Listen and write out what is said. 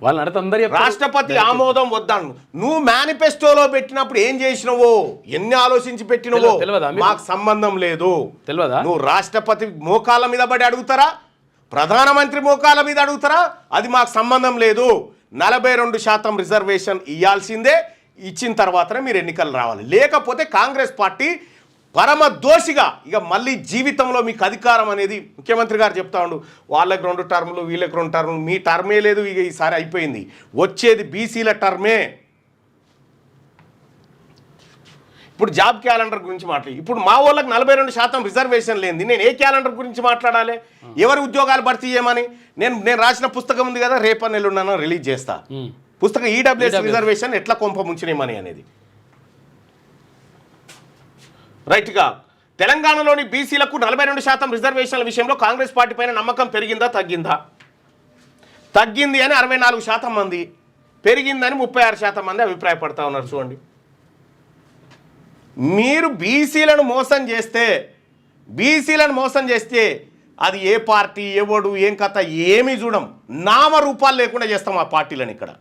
వాళ్ళని అడిగితే అందరూ రాష్ట్రపతి ఆమోదం వద్దాను. నువ్వు మేనిఫెస్టోలో పెట్టినప్పుడు ఏం చేసినవో, ఎన్ని ఆలోచించి పెట్టినవో మాకు సంబంధం లేదు. తెలియదా? నువ్వు రాష్ట్రపతి మోకాళ్ళ మీద పడి అడుగుతారా, ప్రధానమంత్రి మోకాళ్ళ మీద అడుగుతారా, అది మాకు సంబంధం లేదు. 42% రిజర్వేషన్ ఇవ్వాల్సిందే, ఇచ్చిన తర్వాతనే మీరు ఎన్నికలు రావాలి. లేకపోతే కాంగ్రెస్ పార్టీ పరమ దోషిగా ఇక మళ్ళీ జీవితంలో మీకు అధికారం అనేది ముఖ్యమంత్రి గారు చెప్తా ఉండు, వాళ్ళకి 2 టర్ములు వీళ్ళకి 2 టర్ములు, మీ టర్మే లేదు, ఇక ఈసారి అయిపోయింది, వచ్చేది బీసీల టర్మే. ఇప్పుడు జాబ్ క్యాలెండర్ గురించి మాట్లాడి, ఇప్పుడు మా వాళ్ళకి 42% రిజర్వేషన్ లేనిది నేను ఏ క్యాలెండర్ గురించి మాట్లాడాలి? ఎవరి ఉద్యోగాలు భర్తీ చేయమని? నేను రాసిన పుస్తకం ఉంది కదా, రేపటి నెలలున్నాను రిలీజ్ చేస్తా పుస్తకం, ఈడబ్ల్యూఎస్ రిజర్వేషన్ ఎట్లా కొంప ముంచినేమని అనేది. రైట్గా తెలంగాణలోని బీసీలకు 42% రిజర్వేషన్ల విషయంలో కాంగ్రెస్ పార్టీ పైన నమ్మకం పెరిగిందా తగ్గిందా? తగ్గింది అని 64% మంది, పెరిగిందని 36% మంది అభిప్రాయపడతా ఉన్నారు. చూడండి, మీరు బీసీలను మోసం చేస్తే అది ఏ పార్టీ, ఎవడు, ఏం కథ ఏమీ చూడం, నామరూపాలు లేకుండా చేస్తాం ఆ పార్టీలను ఇక్కడ.